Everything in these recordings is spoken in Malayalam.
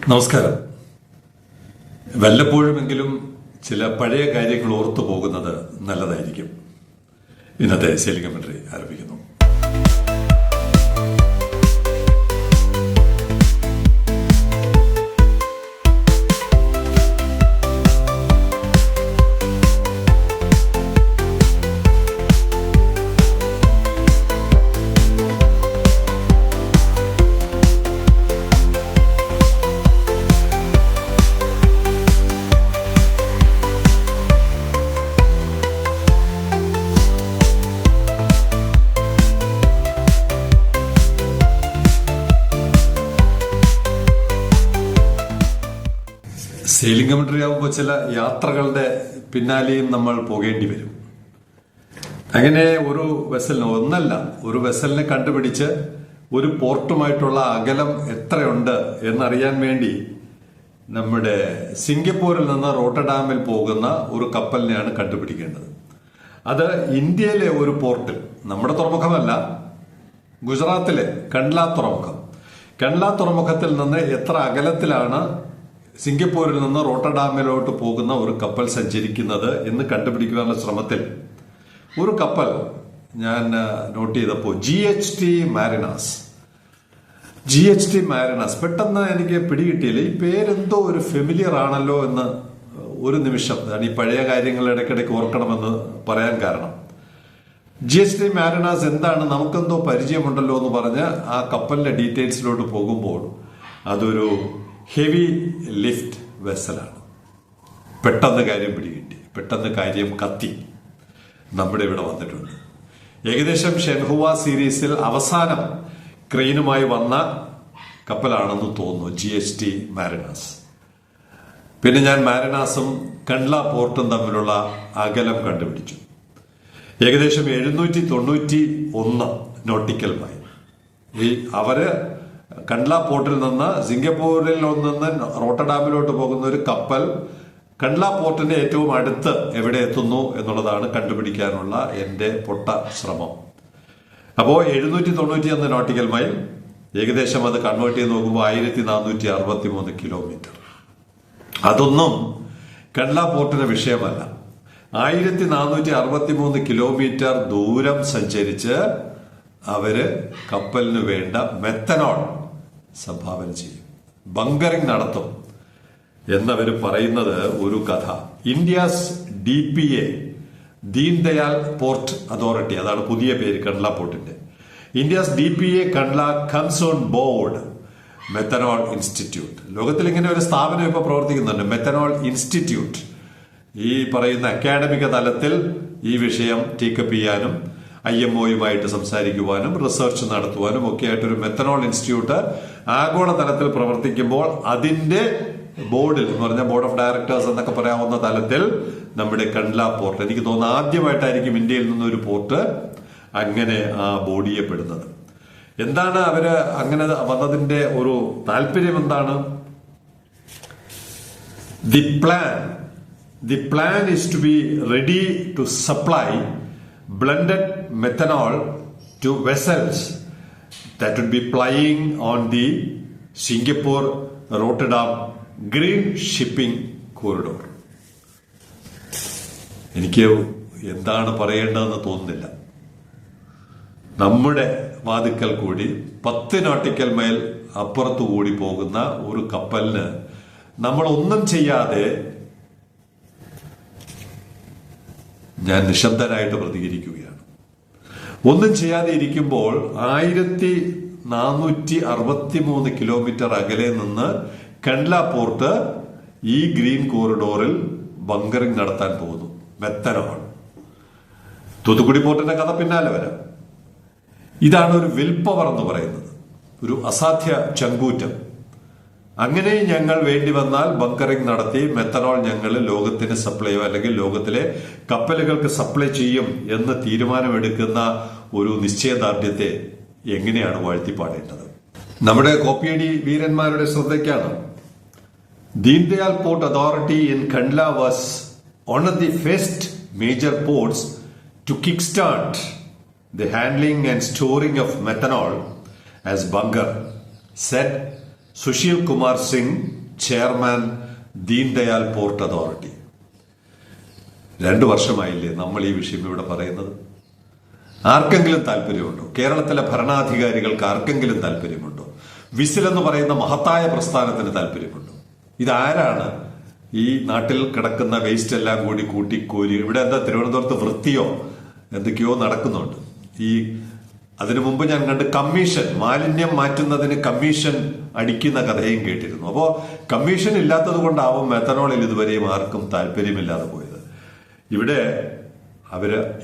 നമസ്കാരം. വല്ലപ്പോഴുമെങ്കിലും ചില പഴയ കാര്യങ്ങൾ ഓർത്തു പോകുന്നത് നല്ലതായിരിക്കും. ഇന്നത്തെ സെയിലിംഗ് കമന്ററി ആരംഭിക്കുന്നു. സെയിലിംഗ് കമന്ററി ആകുമ്പോൾ ചില യാത്രകളുടെ പിന്നാലെയും നമ്മൾ പോകേണ്ടി വരും. അങ്ങനെ ഒരു വെസലിനെ കണ്ടുപിടിച്ച് ഒരു പോർട്ടുമായിട്ടുള്ള അകലം എത്രയുണ്ട് എന്നറിയാൻ വേണ്ടി നമ്മുടെ സിംഗപ്പൂരിൽ നിന്ന് റോട്ടർഡാമിൽ പോകുന്ന ഒരു കപ്പലിനെയാണ് കണ്ടുപിടിക്കേണ്ടത്. അത് ഇന്ത്യയിലെ ഒരു പോർട്ടിൽ, നമ്മുടെ തുറമുഖമല്ല, ഗുജറാത്തിലെ കണ്ട്ല തുറമുഖത്തിൽ നിന്ന് എത്ര അകലത്തിലാണ് സിംഗപ്പൂരിൽ നിന്ന് റോട്ടർഡാമിലോട്ട് പോകുന്ന ഒരു കപ്പൽ സഞ്ചരിക്കുന്നത് എന്ന് കണ്ടുപിടിക്കാനുള്ള ശ്രമത്തിൽ ഒരു കപ്പൽ ഞാൻ നോട്ട് ചെയ്തപ്പോൾ GHT മാരിനാസ് പെട്ടെന്ന് എനിക്ക് പിടികിട്ടിയില്ല. ഈ പേരെന്തോ ഒരു ഫെമിലിയർ ആണല്ലോ എന്ന് ഒരു നിമിഷം, ഈ പഴയ കാര്യങ്ങൾ ഇടയ്ക്കിടയ്ക്ക് ഓർക്കണമെന്ന് പറയാൻ കാരണം, GHT മാരിനാസ് എന്താണ്, നമുക്കെന്തോ പരിചയമുണ്ടല്ലോ എന്ന് പറഞ്ഞ് ആ കപ്പലിന്റെ ഡീറ്റെയിൽസിലോട്ട് പോകുമ്പോൾ അതൊരു ഹെവി ലിഫ്റ്റ് വെസലാണ്. പെട്ടെന്ന് കാര്യം പിടികിട്ടി, പെട്ടെന്ന് കാര്യം കത്തി, നമ്മുടെ ഇവിടെ വന്നിട്ടുണ്ട്. ഏകദേശം ഷെൻഹുവ സീരീസിൽ അവസാനം ക്രെയിനുമായി വന്ന കപ്പലാണെന്ന് തോന്നുന്നു GHT മാരിനാസ്. പിന്നെ ഞാൻ മാരിനാസും കണ്ട്ല പോർട്ടും തമ്മിലുള്ള അകലം കണ്ടുപിടിച്ചു. ഏകദേശം 791 നോട്ടിക്കൽ മൈൽ. അവര് കണ്ട്ല പോർട്ടിൽ നിന്ന് സിംഗപ്പൂരിൽ നിന്ന് റോട്ടർഡാമിലോട്ട് പോകുന്ന ഒരു കപ്പൽ കണ്ട്ല പോർട്ടിന്റെ ഏറ്റവും അടുത്ത് എവിടെ എത്തുന്നു എന്നുള്ളതാണ് കണ്ടുപിടിക്കാനുള്ള എന്റെ പൊട്ട ശ്രമം. അപ്പോൾ 791 നോട്ടിക്കൽ മൈൽ, ഏകദേശം അത് കൺവേർട്ട് ചെയ്ത് നോക്കുമ്പോൾ 1463 കിലോമീറ്റർ. അതൊന്നും കണ്ട്ല പോർട്ടിന് വിഷയമല്ല. 1463 കിലോമീറ്റർ ദൂരം സഞ്ചരിച്ച് അവര് കപ്പലിന് വേണ്ട മെത്തനോൾ സംഭാവന ചെയ്യും, ബങ്കറിംഗ് നടത്തും എന്നവര് പറയുന്നത് ഒരു കഥ. India's DPA, Deen Dayal port authority, അതാണ് പുതിയ പേര് കണ്ട്ല പോർട്ടിന്റെ. India's DPA Kandla comes on board methanol institute. ലോകത്തിൽ ഇങ്ങനെ ഒരു സ്ഥാപനം ഇപ്പൊ പ്രവർത്തിക്കുന്നുണ്ട്, മെത്തനോൾ ഇൻസ്റ്റിറ്റ്യൂട്ട്. ഈ പറയുന്ന അക്കാഡമിക തലത്തിൽ ഈ വിഷയം ടേക്കപ്പ് ചെയ്യാനും IMOയുമായിട്ട് സംസാരിക്കുവാനും റിസർച്ച് നടത്തുവാനും ഒക്കെ ആയിട്ടൊരു മെത്തനോൾ ഇൻസ്റ്റിറ്റ്യൂട്ട് ആഗോള തലത്തിൽ പ്രവർത്തിക്കുമ്പോൾ അതിന്റെ ബോർഡിൽ എന്ന് പറഞ്ഞാൽ ബോർഡ് ഓഫ് ഡയറക്ടേഴ്സ് എന്നൊക്കെ പറയാവുന്ന തലത്തിൽ നമ്മുടെ കണ്ട്ല പോർട്ട്, എനിക്ക് തോന്നുന്നു ആദ്യമായിട്ടായിരിക്കും ഇന്ത്യയിൽ നിന്നൊരു പോർട്ട് അങ്ങനെ ആ ബോർഡ് ചെയ്യപ്പെടുന്നത്. എന്താണ് അവര് അങ്ങനെ വന്നതിന്റെ ഒരു താല്പര്യം എന്താണ്? The plan is to be ready to supply blended methanol to vessels that would be plying on the Singapore-Rotterdam green shipping corridor. എനിക്ക് എന്താണ് പറയേണ്ടതെന്ന് തോന്നുന്നില്ല. നമ്മുടെ വാതിക്കൽ കൂടി 10 നോട്ടിക്കൽ മൈൽ അപ്പുറത്തു കൂടി പോകുന്ന ഒരു കപ്പലിന് നമ്മൾ ഒന്നും ചെയ്യാതെ, ഞാൻ നിശബ്ദനായിട്ട് പ്രതികരിക്കുകയാണ്, ഒന്നും ചെയ്യാതെ ഇരിക്കുമ്പോൾ 1463 കിലോമീറ്റർ അകലെ നിന്ന് കണ്ട്ല പോർട്ട് ഈ ഗ്രീൻ കോറിഡോറിൽ ബങ്കറിംഗ് നടത്താൻ പോകുന്നു. മെത്തനോൾ. തൂത്തുക്കുടി പോർട്ടിന്റെ കഥ പിന്നാലെ വരാം. ഇതാണ് ഒരു വിൽ പവർ എന്ന് പറയുന്നത്, ഒരു അസാധ്യ ചങ്കൂറ്റം. അങ്ങനെ ഞങ്ങൾ വേണ്ടി വന്നാൽ ബങ്കറിംഗ് നടത്തി മെത്തനോൾ ഞങ്ങൾ ലോകത്തിന് സപ്ലൈ അല്ലെങ്കിൽ ലോകത്തിലെ കപ്പലുകൾക്ക് സപ്ലൈ ചെയ്യും എന്ന് തീരുമാനമെടുക്കുന്ന ഒരു നിശ്ചയദാർഢ്യത്തെ എങ്ങനെയാണ് വാഴ്ത്തിപ്പാടേണ്ടത്? നമ്മുടെ കോപ്പിയടി വീരന്മാരുടെ ശ്രദ്ധയ്ക്കാണ്. Deendayal port authority in Kandla was one of the first major ports to kickstart the handling and storing of methanol as bunker, said Sushil Kumar Singh, chairman, Deendayal port authority. 2 വർഷമായില്ലേ നമ്മൾ ഈ വിഷയം ഇവിടെ പറയുന്നത്? ആർക്കെങ്കിലും താല്പര്യമുണ്ടോ? കേരളത്തിലെ ഭരണാധികാരികൾക്ക് ആർക്കെങ്കിലും താല്പര്യമുണ്ടോ? വിസിൽ എന്ന് പറയുന്ന മഹത്തായ പ്രസ്ഥാനത്തിന് താല്പര്യമുണ്ടോ? ഇതാരാണ് ഈ നാട്ടിൽ കിടക്കുന്ന വേസ്റ്റ് എല്ലാം കൂടി കൂട്ടിക്കോരി ഇവിടെ എന്താ തിരുവനന്തപുരത്ത് വൃത്തിയോ എന്തൊക്കെയോ നടക്കുന്നുണ്ട്. അതിനു മുമ്പ് ഞാൻ കണ്ട് കമ്മീഷൻ, മാലിന്യം മാറ്റുന്നതിന് കമ്മീഷൻ അടിക്കുന്ന കഥയും കേട്ടിരുന്നു. അപ്പോ കമ്മീഷൻ ഇല്ലാത്തത് കൊണ്ടാവും മെത്തനോളിൽ ഇതുവരെയും ആർക്കും താല്പര്യമില്ലാതെ പോയത്. ഇവിടെ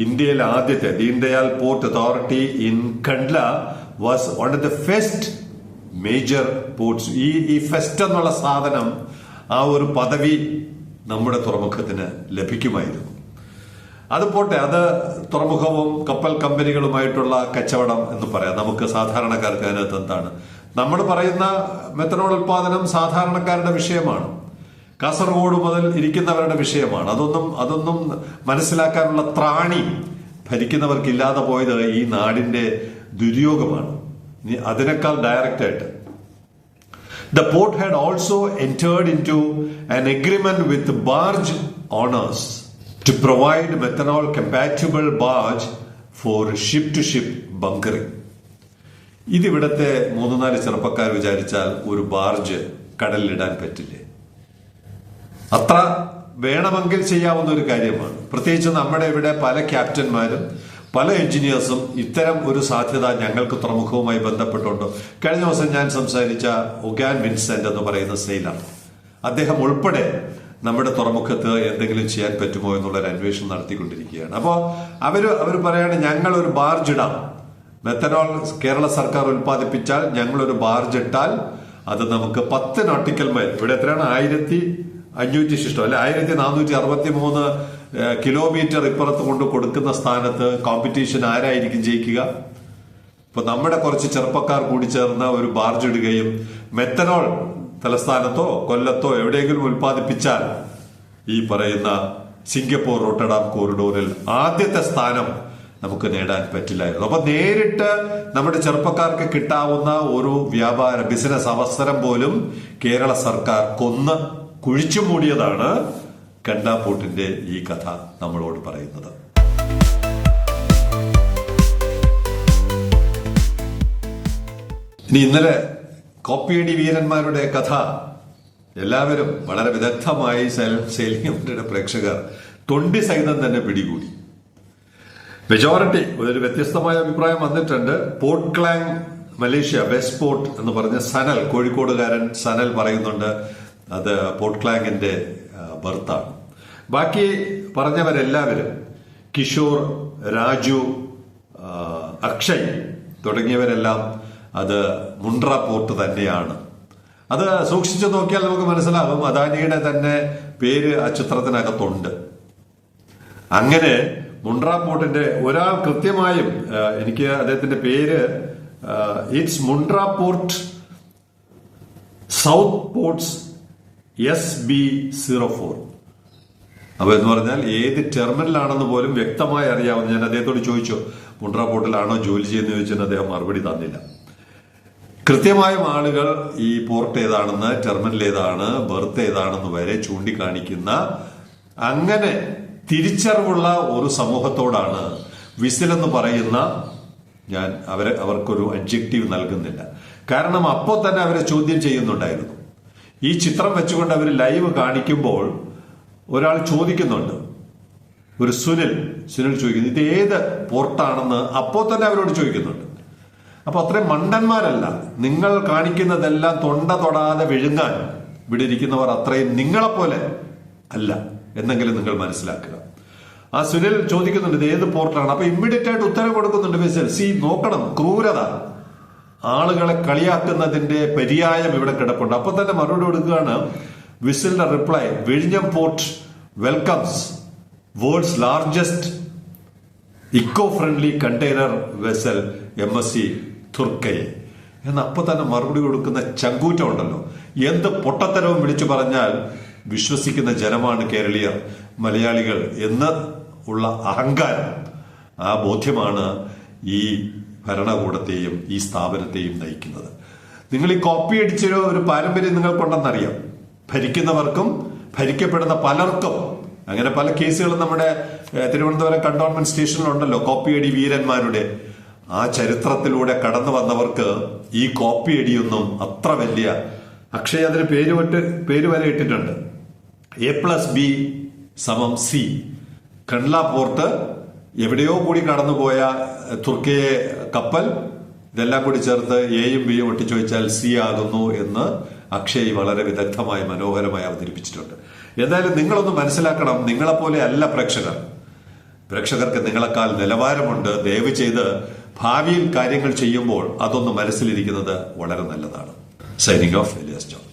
ഇന്ത്യയിലെ ആദ്യത്തെ Deendayal port authority in Kandla was one of the first major ports. ഈ ഫെസ്റ്റ് എന്നുള്ള സാധനം, ആ ഒരു പദവി നമ്മുടെ തുറമുഖത്തിന് ലഭിക്കുമായിരുന്നു. അത് പോട്ടെ, അത് തുറമുഖവും കപ്പൽ കമ്പനികളുമായിട്ടുള്ള കച്ചവടം എന്ന് പറയാം. നമുക്ക് സാധാരണക്കാർക്ക് അതിനകത്ത് എന്താണ്? നമ്മൾ പറയുന്ന മെത്തനോൾ ഉൽപാദനം സാധാരണക്കാരുടെ വിഷയമാണ്, കാസർഗോഡ് മുതൽ ഇരിക്കുന്നവരുടെ വിഷയമാണ്. അതൊന്നും മനസ്സിലാക്കാനുള്ള ത്രാണി ഭരിക്കുന്നവർക്കില്ലാതെ പോയത് ഈ നാടിന്റെ ദുര്യോഗമാണ്. അതിനേക്കാൾ ഡയറക്റ്റായിട്ട് the port had also entered into an agreement with barge owners to provide methanol compatible barge for ship to ship bunkering. ഇതിവിടത്തെ 3-4 ചെറുപ്പക്കാർ വിചാരിച്ചാൽ ഒരു ബാർജ് കടലിലിടാൻ പറ്റില്ലേ? അത്ര വേണമെങ്കിൽ ചെയ്യാവുന്ന ഒരു കാര്യമാണ്. പ്രത്യേകിച്ച് നമ്മുടെ ഇവിടെ പല ക്യാപ്റ്റന്മാരും പല എഞ്ചിനീയേഴ്സും ഇത്തരം ഒരു സാധ്യത ഞങ്ങൾക്ക് തുറമുഖവുമായി ബന്ധപ്പെട്ടുണ്ടോ. കഴിഞ്ഞ ദിവസം ഞാൻ സംസാരിച്ച ഒഗാൻ വിൻസെന്റ് എന്ന് പറയുന്ന സെയിലർ, അദ്ദേഹം ഉൾപ്പെടെ നമ്മുടെ തുറമുഖത്ത് എന്തെങ്കിലും ചെയ്യാൻ പറ്റുമോ എന്നുള്ളൊരു അന്വേഷണം നടത്തിക്കൊണ്ടിരിക്കുകയാണ്. അപ്പോൾ അവര് പറയാണ്, ഞങ്ങൾ ഒരു ബാർജ് ഇടാം, മെത്തനോൾ കേരള സർക്കാർ ഉൽപ്പാദിപ്പിച്ചാൽ ഞങ്ങളൊരു ബാർജ് ഇട്ടാൽ അത് നമുക്ക് 10 നോട്ടിക്കൽ മൈൽ, ഇവിടെ എത്രയാണ് 1500 ശിഷ്ടം അല്ലെ, 1463 കിലോമീറ്റർ ഇപ്പുറത്ത് കൊണ്ട് കൊടുക്കുന്ന സ്ഥാനത്ത് കോമ്പറ്റീഷൻ ആരായിരിക്കും ജയിക്കുക? ഇപ്പൊ നമ്മുടെ കുറച്ച് ചെറുപ്പക്കാർ കൂടി ചേർന്ന ഒരു ബാർജ് ഇടുകയും മെത്തനോൾ തലസ്ഥാനത്തോ കൊല്ലത്തോ എവിടെയെങ്കിലും ഉൽപ്പാദിപ്പിച്ചാൽ ഈ പറയുന്ന സിംഗപ്പൂർ റോട്ടർഡാം കോറിഡോറിൽ ആദ്യത്തെ സ്ഥാനം നമുക്ക് നേടാൻ പറ്റില്ലായിരുന്നു. അപ്പൊ നേരിട്ട് നമ്മുടെ ചെറുപ്പക്കാർക്ക് കിട്ടാവുന്ന ഒരു ബിസിനസ് അവസരം പോലും കേരള സർക്കാർ കൊന്ന് കുഴിച്ചു മൂടിയതാണ് കണ്ട്ല പോർട്ടിന്റെ ഈ കഥ നമ്മളോട് പറയുന്നത്. ഇന്നലെ കോപ്പിയടി വീരന്മാരുടെ കഥ എല്ലാവരും വളരെ വിദഗ്ധമായി സെയിലിംഗ് പ്രേക്ഷകർ തൊണ്ടി സഹിതം തന്നെ പിടികൂടി. മെജോറിറ്റി ഒരു വ്യത്യസ്തമായ അഭിപ്രായം വന്നിട്ടുണ്ട്. Port clang Malaysia west port എന്ന് പറഞ്ഞ സനൽ, കോഴിക്കോടുകാരൻ സനൽ പറയുന്നുണ്ട് അത് പോർട്ട് ക്ലാങ്ങിന്റെ ബർത്താണ്. ബാക്കി പറഞ്ഞവരെല്ലാവരും കിഷോർ, രാജു, അക്ഷയ് തുടങ്ങിയവരെല്ലാം അത് മുണ്ട്ര പോർട്ട് തന്നെയാണ്. അത് സൂക്ഷിച്ചു നോക്കിയാൽ നമുക്ക് മനസ്സിലാകും, അദാനിയുടെ തന്നെ പേര് ആ ചിത്രത്തിനകത്തുണ്ട്. അങ്ങനെ മുണ്ട്ര പോർട്ടിന്റെ ഒരാൾ കൃത്യമായും, എനിക്ക് അദ്ദേഹത്തിന്റെ പേര് it's Mundra port south ports SB04. അപ്പൊ എന്ന് പറഞ്ഞാൽ ഏത് ടെർമിനലാണെന്ന് പോലും വ്യക്തമായി അറിയാവുന്ന. ഞാൻ അദ്ദേഹത്തോട് ചോദിച്ചു മുണ്ട്ര പോർട്ടിലാണോ ജോലി ചെയ്യുന്നത് ചോദിച്ചാൽ അദ്ദേഹം മറുപടി തന്നില്ല. കൃത്യമായും ആളുകൾ ഈ പോർട്ട് ഏതാണെന്ന്, ടെർമിനൽ ഏതാണ്, ബർത്ത് ഏതാണെന്ന് വരെ ചൂണ്ടിക്കാണിക്കുന്ന അങ്ങനെ തിരിച്ചറിവുള്ള ഒരു സമൂഹത്തോടാണ് വിസിൽ എന്ന് പറയുന്ന, ഞാൻ അവർക്കൊരു അഡ്ജക്റ്റീവ് നൽകുന്നില്ല, കാരണം അപ്പോൾ തന്നെ അവരെ ചോദ്യം ചെയ്യുന്നുണ്ടായിരുന്നു. ഈ ചിത്രം വെച്ചുകൊണ്ട് അവർ ലൈവ് കാണിക്കുമ്പോൾ ഒരാൾ ചോദിക്കുന്നുണ്ട്, ഒരു സുനിൽ ചോദിക്കുന്നു ഇത് ഏത് പോർട്ടാണെന്ന് അപ്പോൾ തന്നെ അവരോട് ചോദിക്കുന്നുണ്ട്. അപ്പൊ അത്രയും മണ്ടന്മാരല്ല, നിങ്ങൾ കാണിക്കുന്നതെല്ലാം തൊണ്ട തൊടാതെ വിഴുങ്ങാൻ ഇവിടെ ഇരിക്കുന്നവർ അത്രയും നിങ്ങളെപ്പോലെ അല്ല എന്നെങ്കിലും നിങ്ങൾ മനസ്സിലാക്കുക. ആ സുനിൽ ചോദിക്കുന്നുണ്ട് ഇത് ഏത് പോർട്ടാണ്. അപ്പൊ ഇമ്മീഡിയറ്റ് ആയിട്ട് ഉത്തരം കൊടുക്കുന്നുണ്ട് വിസിൽ. നോക്കണം, ക്രൂരത, ആളുകളെ കളിയാക്കുന്നതിന്റെ പര്യായം ഇവിടെ കിടപ്പുണ്ട്. അപ്പൊ തന്നെ മറുപടി കൊടുക്കുകയാണ് വിസിലിന്റെ റിപ്ലൈ, വിഴിഞ്ഞം port welcomes world's largest eco friendly container vessel MSC തുർക്കയെ എന്ന് അപ്പൊ തന്നെ മറുപടി കൊടുക്കുന്ന ചങ്കൂറ്റം ഉണ്ടല്ലോ. എന്ത് പൊട്ടത്തരവും വിളിച്ചു പറഞ്ഞാൽ വിശ്വസിക്കുന്ന ജനമാണ് കേരളീയർ, മലയാളികൾ എന്ന് ഉള്ള അഹങ്കാരം, ആ ബോധ്യമാണ് ഈ ഭരണകൂടത്തെയും ഈ സ്ഥാപനത്തെയും നയിക്കുന്നത്. നിങ്ങൾ ഈ കോപ്പി അടിച്ച ഒരു പാരമ്പര്യം നിങ്ങൾക്കുണ്ടെന്നറിയാം. ഭരിക്കുന്നവർക്കും ഭരിക്കപ്പെടുന്ന പലർക്കും. അങ്ങനെ പല കേസുകളും നമ്മുടെ തിരുവനന്തപുരം കണ്ടോൺമെന്റ് സ്റ്റേഷനിലുണ്ടല്ലോ, കോപ്പിയടി വീരന്മാരുടെ. ആ ചരിത്രത്തിലൂടെ കടന്നു വന്നവർക്ക് ഈ കോപ്പിയടിയൊന്നും അത്ര വലിയ, അക്ഷയ് അതിന് പേര് വരെ ഇട്ടിട്ടുണ്ട്, A+B = C. കണ്ട്ല പോർട്ട്, എവിടെയോ കൂടി കടന്നുപോയ തുർക്കിയെ കപ്പൽ, ഇതെല്ലാം കൂടി ചേർത്ത് എയും ബിയും ഒട്ടിച്ചു വെച്ചാൽ C ആകുന്നു എന്ന് അക്ഷയ് വളരെ വിദഗ്ധമായി മനോഹരമായി അവതരിപ്പിച്ചിട്ടുണ്ട്. എന്തായാലും നിങ്ങളൊന്ന് മനസ്സിലാക്കണം, നിങ്ങളെപ്പോലെ അല്ല പ്രേക്ഷകർക്ക് നിങ്ങളെക്കാൾ നിലവാരമുണ്ട്. ദയവ് ചെയ്ത് ഭാവിയിൽ കാര്യങ്ങൾ ചെയ്യുമ്പോൾ അതൊന്ന് മനസ്സിലിരിക്കുന്നത് വളരെ നല്ലതാണ്. Signing off, Elias John.